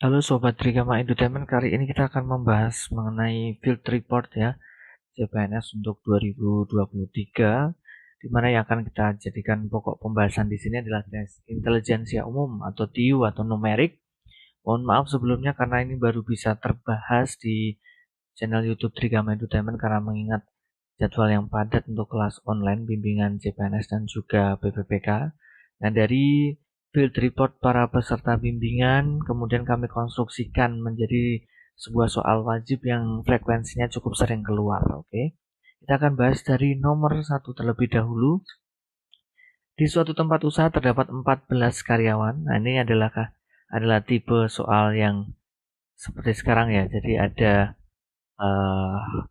Halo Sobat Trigama Entertainment, kali ini kita akan membahas mengenai Field Report ya, CPNS untuk 2023, di mana yang akan kita jadikan pokok pembahasan di sini adalah tes intelijensia umum atau TIU atau numerik. Mohon maaf sebelumnya karena ini baru bisa terbahas di channel YouTube Trigama Entertainment karena mengingat jadwal yang padat untuk kelas online bimbingan CPNS dan juga BPPK. Nah, dari field report para peserta bimbingan kemudian kami konstruksikan menjadi sebuah soal wajib yang frekuensinya cukup sering keluar. Oke, kita akan bahas dari nomor 1 terlebih dahulu. Di suatu tempat usaha terdapat 14 karyawan. Nah, ini adalah tipe soal yang seperti sekarang ya. Jadi ada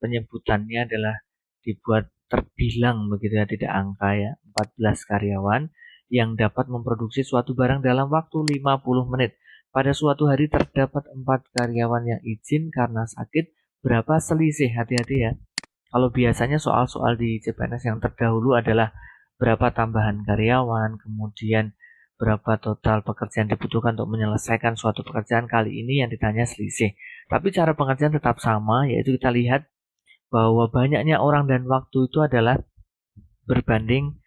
penyebutannya adalah dibuat terbilang begitu ya, tidak angka ya, 14 karyawan yang dapat memproduksi suatu barang dalam waktu 50 menit. Pada suatu hari terdapat 4 karyawan yang izin karena sakit. Berapa selisih? Hati-hati ya. Kalau biasanya soal-soal di CPNS yang terdahulu adalah berapa tambahan karyawan, kemudian berapa total pekerjaan dibutuhkan untuk menyelesaikan suatu pekerjaan. Kali ini yang ditanya selisih. Tapi cara pengerjaan tetap sama, yaitu kita lihat bahwa banyaknya orang dan waktu itu adalah berbanding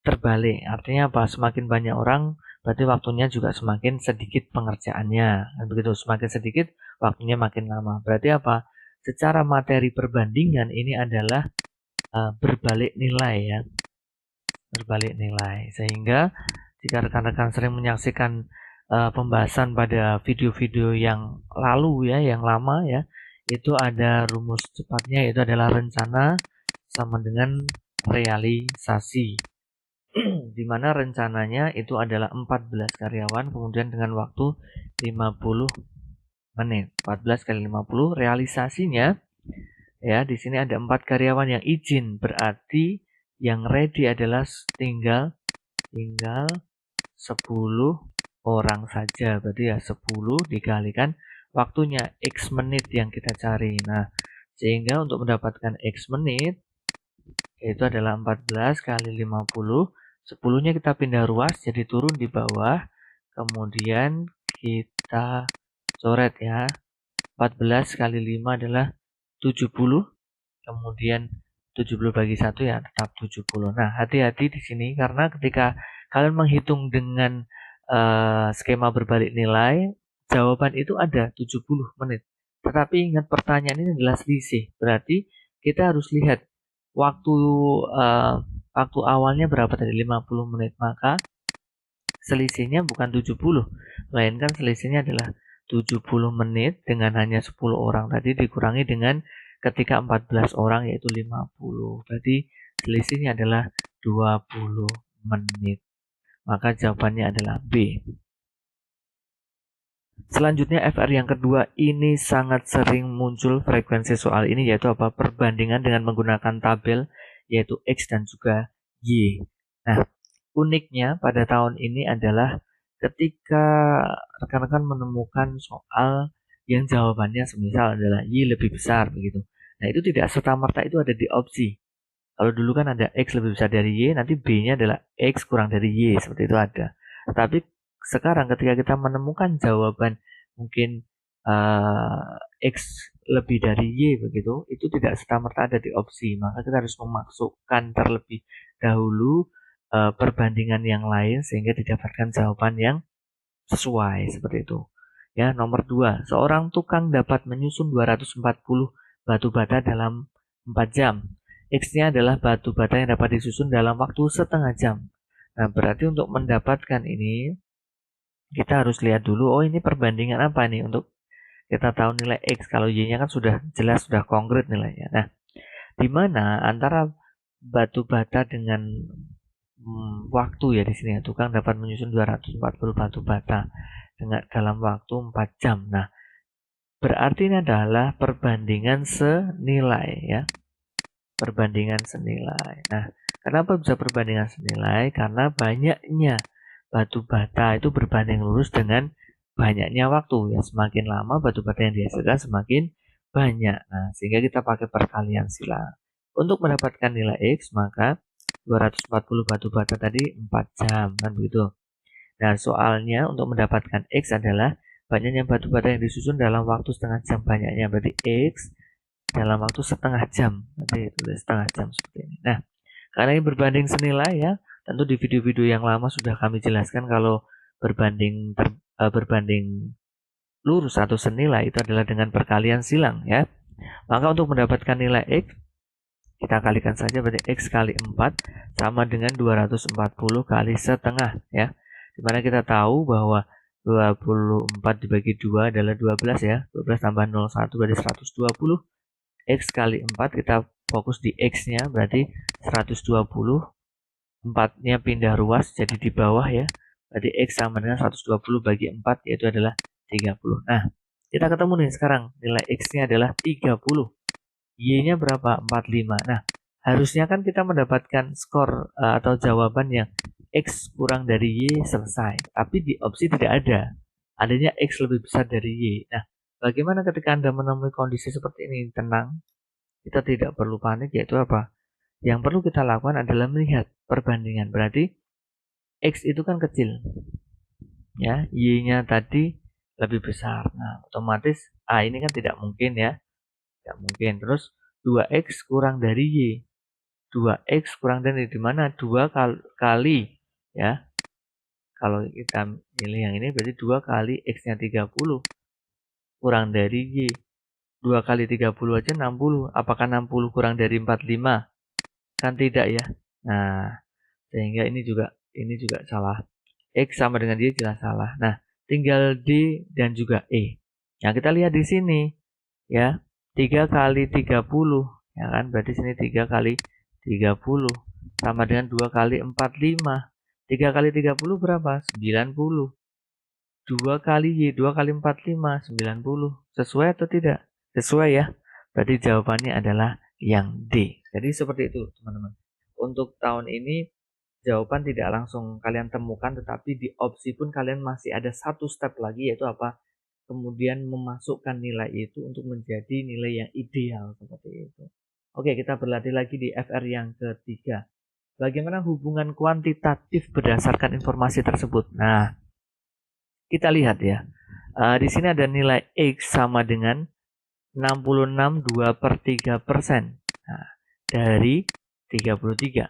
terbalik. Artinya apa? Semakin banyak orang, berarti waktunya juga semakin sedikit pengerjaannya. Dan begitu, semakin sedikit, waktunya makin lama. Berarti apa? Secara materi perbandingan ini adalah berbalik nilai ya. Berbalik nilai. Sehingga jika rekan-rekan sering menyaksikan pembahasan pada video-video yang lalu ya, yang lama ya, itu ada rumus cepatnya, yaitu adalah rencana sama dengan realisasi. Di mana rencananya itu adalah 14 karyawan kemudian dengan waktu 50 menit. 14 kali 50 realisasinya ya, di sini ada 4 karyawan yang izin, berarti yang ready adalah tinggal 10 orang saja. Berarti ya 10 dikalikan waktunya X menit yang kita cari. Nah, sehingga untuk mendapatkan X menit itu adalah 14 kali 50. 10-nya kita pindah ruas jadi turun di bawah. Kemudian kita coret ya. 14 kali 5 adalah 70. Kemudian 70 bagi 1 ya tetap 70. Nah, hati-hati di sini karena ketika kalian menghitung dengan skema berbalik nilai, jawaban itu ada 70 menit. Tetapi ingat pertanyaan ini adalah selisih. Berarti kita harus lihat waktu waktu awalnya berapa tadi? 50 menit. Maka selisihnya bukan 70, melainkan selisihnya adalah 70 menit dengan hanya 10 orang tadi dikurangi dengan ketika 14 orang yaitu 50. Berarti selisihnya adalah 20 menit. Maka jawabannya adalah B. Selanjutnya FR yang kedua ini sangat sering muncul frekuensi soal ini, yaitu apa? Perbandingan dengan menggunakan tabel yaitu X dan juga Y. Nah, uniknya pada tahun ini adalah ketika rekan-rekan menemukan soal yang jawabannya semisal adalah Y lebih besar begitu. Nah, itu tidak serta-merta itu ada di opsi. Kalau dulu kan ada X lebih besar dari Y, nanti B-nya adalah X kurang dari Y, seperti itu ada. Tapi sekarang ketika kita menemukan jawaban mungkin X lebih dari Y begitu, itu tidak serta-merta ada di opsi. Maka kita harus memasukkan terlebih dahulu perbandingan yang lain sehingga didapatkan jawaban yang sesuai seperti itu. Ya, nomor 2, seorang tukang dapat menyusun 240 batu bata dalam 4 jam. X-nya adalah batu bata yang dapat disusun dalam waktu setengah jam. Nah, berarti untuk mendapatkan ini kita harus lihat dulu, oh ini perbandingan apa nih untuk kita tahu nilai X. Kalau Y-nya kan sudah jelas, sudah konkret nilainya. Nah, di mana antara batu bata dengan waktu ya di sini ya, tukang dapat menyusun 240 batu bata dengan dalam waktu 4 jam. Nah, berarti ini adalah perbandingan senilai ya. Perbandingan senilai. Nah, kenapa bisa perbandingan senilai? Karena banyaknya batu bata itu berbanding lurus dengan banyaknya waktu ya. Semakin lama batu bata yang dihasilkan semakin banyak. Nah, sehingga kita pakai perkalian silang. Untuk mendapatkan nilai X, maka 240 batu bata tadi 4 jam kan begitu. Nah, soalnya untuk mendapatkan X adalah banyaknya batu bata yang disusun dalam waktu setengah jam. Banyaknya berarti X dalam waktu setengah jam. Nanti tulis setengah jam seperti ini. Nah, karena ini berbanding senilai ya, tentu di video-video yang lama sudah kami jelaskan kalau berbanding lurus atau senilai itu adalah dengan perkalian silang ya. Maka untuk mendapatkan nilai X, kita kalikan saja, berarti X kali 4 sama dengan 240 kali setengah ya. Dimana kita tahu bahwa 24 dibagi 2 adalah 12 ya. 12 tambah 01 berarti 120. X kali 4, kita fokus di X-nya, berarti 120. 4-nya pindah ruas jadi di bawah ya. Berarti X sama dengan 120 bagi 4, yaitu adalah 30. Nah, kita ketemu nih sekarang. Nilai X-nya adalah 30. Y-nya berapa? 45. Nah, harusnya kan kita mendapatkan skor atau jawaban yang X kurang dari Y selesai. Tapi di opsi tidak ada. Adanya X lebih besar dari Y. Nah, bagaimana ketika Anda menemui kondisi seperti ini? Tenang. Kita tidak perlu panik, yaitu apa? Yang perlu kita lakukan adalah melihat perbandingan. Berarti X itu kan kecil. Ya, Y-nya tadi lebih besar. Nah, otomatis A ini kan tidak mungkin ya. Tidak mungkin. Terus 2X kurang dari Y. 2X kurang dari di mana? 2 kali ya. Kalau kita pilih yang ini berarti 2 kali X-nya 30 kurang dari Y. 2 kali 30 aja 60. Apakah 60 kurang dari 45? Kan tidak ya. Nah, sehingga ini juga salah. X sama dengan Y jelas salah. Nah, tinggal D dan juga E. Yang kita lihat di sini ya. 3 kali 30 ya kan, berarti sini 3 kali 30 sama dengan 2 kali 45. 3 kali 30 berapa? 90. 2 kali Y, 2 kali 45, 90. Sesuai atau tidak? Sesuai ya. Berarti jawabannya adalah yang D. Jadi seperti itu teman-teman. Untuk tahun ini jawaban tidak langsung kalian temukan, tetapi di opsi pun kalian masih ada satu step lagi, yaitu apa? Kemudian memasukkan nilai itu untuk menjadi nilai yang ideal seperti itu. Oke, kita berlatih lagi di FR yang ketiga. Bagaimana hubungan kuantitatif berdasarkan informasi tersebut? Nah, kita lihat ya. Di sini ada nilai X sama dengan 66,2/3%. Nah, dari 33.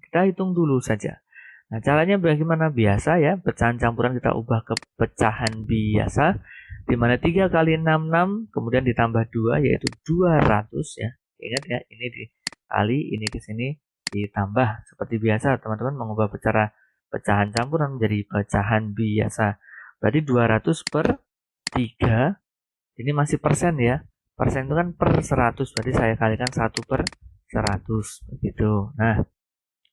Kita hitung dulu saja. Nah, caranya bagaimana? Biasa ya, pecahan campuran kita ubah ke pecahan biasa, di mana 3 kali 66 kemudian ditambah 2 yaitu 200 ya. Ingat ya, ini dikali, ini ke sini ditambah. Seperti biasa teman-teman mengubah pecahan campuran menjadi pecahan biasa. Berarti 200 per 3, ini masih persen ya. Persen itu kan per 100, berarti saya kalikan 1 per 100 begitu. Nah,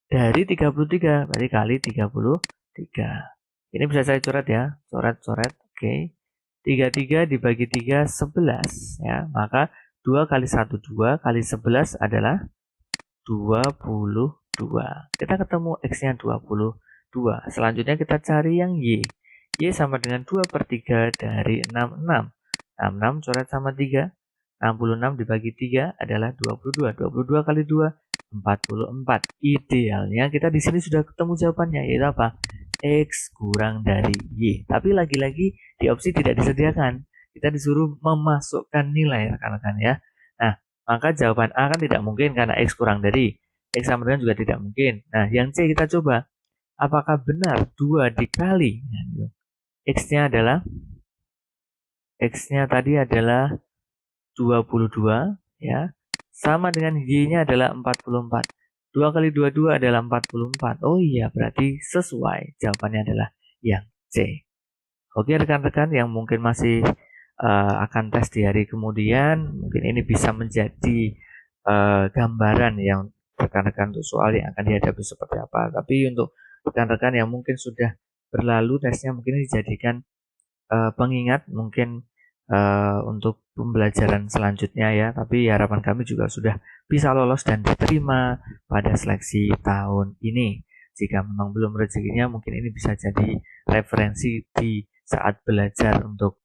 dari 33 berarti kali 33. Ini bisa saya coret ya, coret. Oke. 33 dibagi 3 11 ya. Maka 2 kali 1 2 kali 11 adalah 22. Kita ketemu X-nya 22. Selanjutnya kita cari yang Y. Y sama dengan 2/3 dari 66. 66 coret sama 3. 66 dibagi 3 adalah 22. 22 kali 2 44. Idealnya kita di sini sudah ketemu jawabannya, yaitu apa? X kurang dari Y. Tapi lagi-lagi di opsi tidak disediakan. Kita disuruh memasukkan nilai rekan-rekan ya. Nah, maka jawaban A kan tidak mungkin karena X kurang dari. X sama dengan juga tidak mungkin. Nah, yang C kita coba. Apakah benar 2 dikali? Nah, X-nya tadi adalah 22 ya. Sama dengan Y-nya adalah 44. 2 kali 22 adalah 44. Oh iya, berarti sesuai. Jawabannya adalah yang C. Oke rekan-rekan yang mungkin masih akan tes di hari kemudian, mungkin ini bisa menjadi gambaran yang rekan-rekan untuk soal yang akan dihadapi seperti apa. Tapi untuk rekan-rekan yang mungkin sudah berlalu tesnya, mungkin ini dijadikan pengingat mungkin untuk pembelajaran selanjutnya ya. Tapi harapan kami juga sudah bisa lolos dan diterima pada seleksi tahun ini. Jika memang belum rezekinya, mungkin ini bisa jadi referensi di saat belajar untuk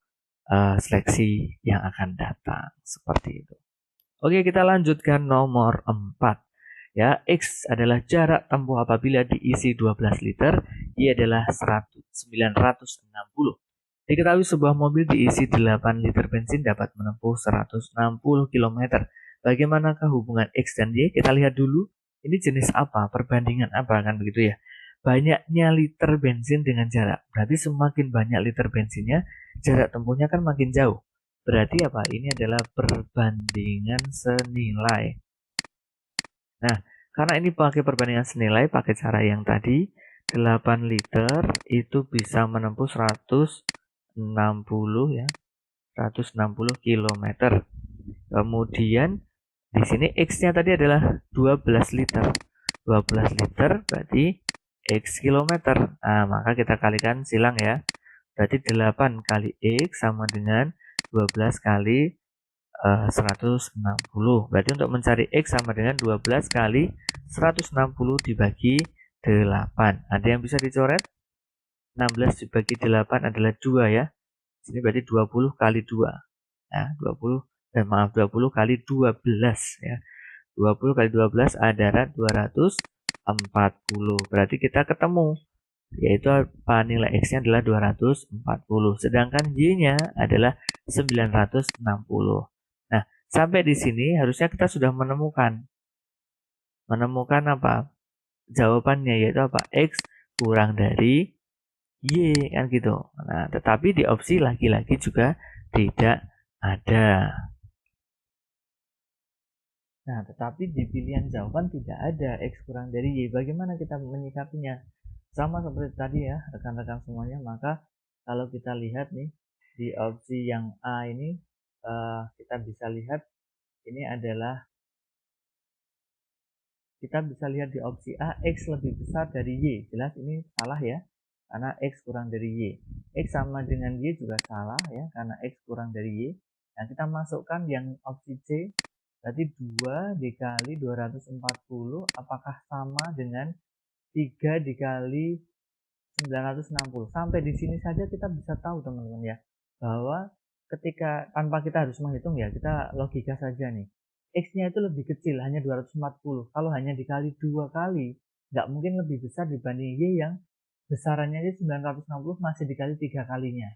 seleksi yang akan datang seperti itu. Oke, kita lanjutkan nomor 4. Ya, X adalah jarak tempuh apabila diisi 12 liter, Y adalah 960. Diketahui sebuah mobil diisi 8 liter bensin dapat menempuh 160 km. Bagaimanakah hubungan X dan Y? Kita lihat dulu. Ini jenis apa? Perbandingan apa kan begitu ya? Banyaknya liter bensin dengan jarak. Berarti semakin banyak liter bensinnya, jarak tempuhnya kan makin jauh. Berarti apa? Ini adalah perbandingan senilai. Nah, karena ini pakai perbandingan senilai, pakai cara yang tadi, 8 liter itu bisa menempuh 160 ya, 160 km. Kemudian di sini X-nya tadi adalah 12 liter. 12 liter berarti X kilometer. Nah, maka kita kalikan silang ya. Berarti 8 kali X sama dengan 12 kali 160. Berarti untuk mencari X sama dengan 12 kali 160 dibagi 8. Ada yang bisa dicoret? 16 dibagi 8 adalah 2 ya. Sini berarti 20 kali 2. Nah, 20 kali 12 ya. 20 kali 12 adalah 240. Berarti kita ketemu yaitu apa, nilai X-nya adalah 240. Sedangkan Y-nya adalah 960. Nah, sampai di sini harusnya kita sudah menemukan apa? Jawabannya yaitu apa? X kurang dari Y kan gitu. Nah, tetapi di opsi lagi-lagi juga tidak ada. Nah, tetapi di pilihan jawaban tidak ada X kurang dari Y. Bagaimana kita menyikapinya? Sama seperti tadi ya, rekan-rekan semuanya. Maka kalau kita lihat nih, di opsi yang A ini, kita bisa lihat ini adalah, kita bisa lihat di opsi A, X lebih besar dari Y. Jelas ini salah ya, karena X kurang dari Y. X sama dengan Y juga salah ya, karena X kurang dari Y. Nah, kita masukkan yang opsi C, berarti 2 dikali 240 apakah sama dengan 3 dikali 960. Sampai di sini saja kita bisa tahu teman-teman ya, bahwa ketika tanpa kita harus menghitung ya, kita logika saja nih. X-nya itu lebih kecil, hanya 240. Kalau hanya dikali 2 kali, nggak mungkin lebih besar dibanding Y yang besarannya aja 960 masih dikali 3 kalinya.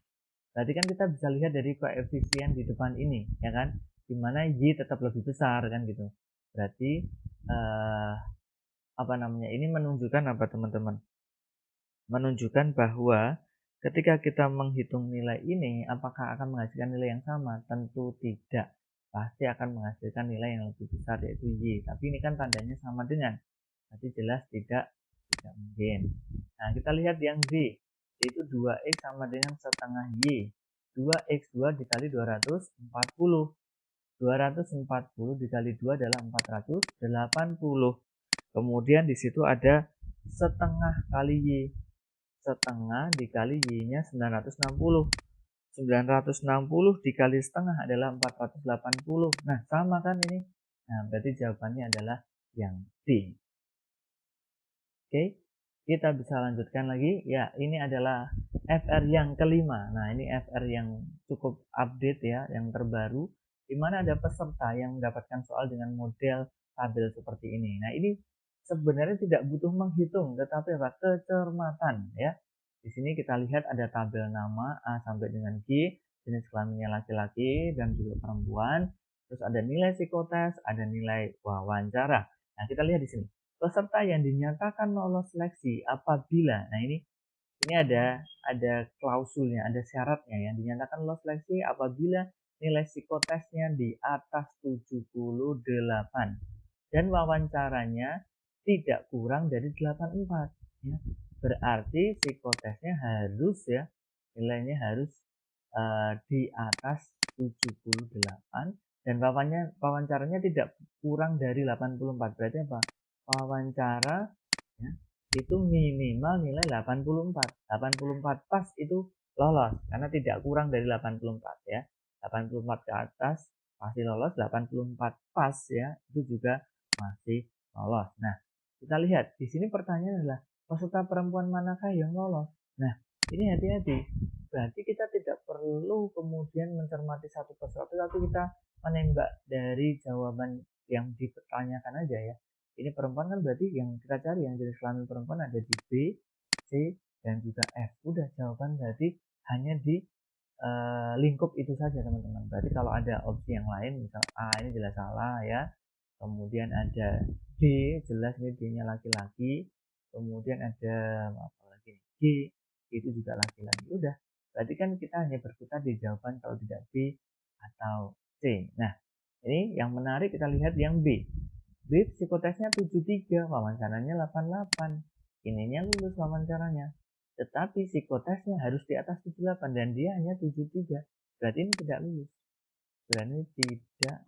Berarti kan kita bisa lihat dari koefisien di depan ini, ya kan? Dimana Y tetap lebih besar kan gitu. Berarti apa namanya? Ini menunjukkan apa teman-teman? Menunjukkan bahwa ketika kita menghitung nilai ini, apakah akan menghasilkan nilai yang sama? Tentu tidak. Pasti akan menghasilkan nilai yang lebih besar yaitu Y. Tapi ini kan tandanya sama dengan. Berarti jelas tidak mungkin. Nah, kita lihat yang B. Yaitu 2X sama dengan setengah Y. 2X2 dikali 240. 240 dikali 2 adalah 480. Kemudian di situ ada setengah kali Y. Setengah dikali Y-nya 960. 960 dikali setengah adalah 480. Nah, sama kan ini? Nah, berarti jawabannya adalah yang D. Oke, kita bisa lanjutkan lagi. Ya, ini adalah FR yang kelima. Nah, ini FR yang cukup update ya, yang terbaru, di mana ada peserta yang mendapatkan soal dengan model tabel seperti ini. Nah, ini sebenarnya tidak butuh menghitung, tetapi apa? Kecermatan ya. Di sini kita lihat ada tabel nama A sampai dengan G, jenis kelaminnya laki-laki dan juga perempuan. Terus ada nilai psikotes, ada nilai wawancara. Nah, kita lihat di sini. Peserta yang dinyatakan lolos seleksi apabila, nah ini ada klausulnya, ada syaratnya yang dinyatakan lolos seleksi apabila nilai psikotesnya di atas 78 dan wawancaranya tidak kurang dari 84 ya. Berarti psikotesnya harus ya, nilainya harus di atas 78 dan wawancaranya tidak kurang dari 84. Berarti apa? Wawancara ya, itu minimal nilai 84. 84 pas itu lolos karena tidak kurang dari 84 ya. 84 ke atas pasti lolos, 84 pas ya itu juga masih lolos. Nah, kita lihat di sini pertanyaannya adalah peserta perempuan manakah yang lolos? Nah, ini hati-hati. Berarti kita tidak perlu kemudian mencermati satu persatu, tapi kita menembak dari jawaban yang dipertanyakan aja ya. Ini perempuan kan berarti yang kita cari yang jenis kelamin perempuan ada di B, C, dan juga F. Udah jawaban berarti hanya di lingkup itu saja teman-teman. Berarti kalau ada opsi yang lain, misal A ini jelas salah ya, kemudian ada D, jelas ini D-nya laki-laki, kemudian ada apa lagi nih, G itu juga laki-laki. Udah, berarti kan kita hanya berputar di jawaban kalau tidak B atau C. Nah, ini yang menarik kita lihat yang B. B psikotesnya 73, wawancaranya 88. Ininya lulus wawancaranya. Tetapi psikotesnya harus di atas 78 dan dia hanya 73. Berarti ini tidak lulus. Berarti tidak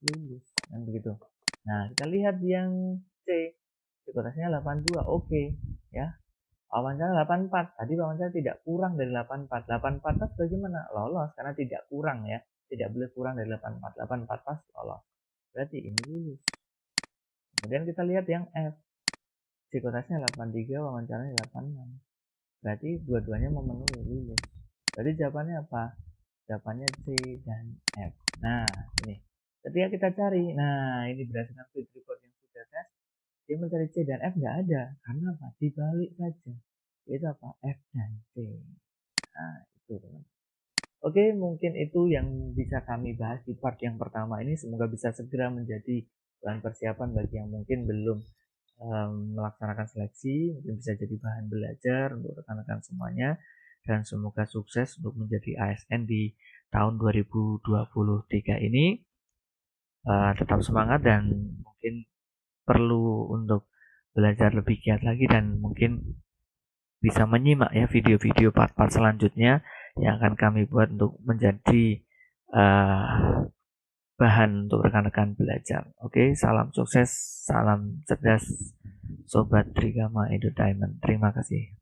lulus. Dan begitu. Nah, kita lihat yang C. Psikotesnya 82. Oke, ya. Wawancara 84. Tadi wawancara tidak kurang dari 84. 84 pas bagaimana? Lolos karena tidak kurang ya. Tidak boleh kurang dari 84. 84 pas lolos. Berarti ini lulus. Kemudian kita lihat yang F. Psikotesnya 83, wawancaranya 86. Berarti dua-duanya memenuhi lulus. Berarti jawabannya apa? Jawabannya C dan F. Nah, ini. Ketika kita cari, nah ini berdasarkan field report yang sudah tes, dia mencari C dan F nggak ada. Karena apa? Dibalik saja. Itu apa? F dan C. Nah, itu teman. Oke, mungkin itu yang bisa kami bahas di part yang pertama ini. Semoga bisa segera menjadi bahan persiapan bagi yang mungkin belum melaksanakan seleksi, mungkin bisa jadi bahan belajar untuk rekan-rekan semuanya, dan semoga sukses untuk menjadi ASN di tahun 2023 ini. Tetap semangat dan mungkin perlu untuk belajar lebih giat lagi dan mungkin bisa menyimak ya video-video part-part selanjutnya yang akan kami buat untuk menjadi bahan untuk rekan-rekan belajar. Oke, salam sukses, salam cerdas, Sobat Trigama Entertainment. Terima kasih.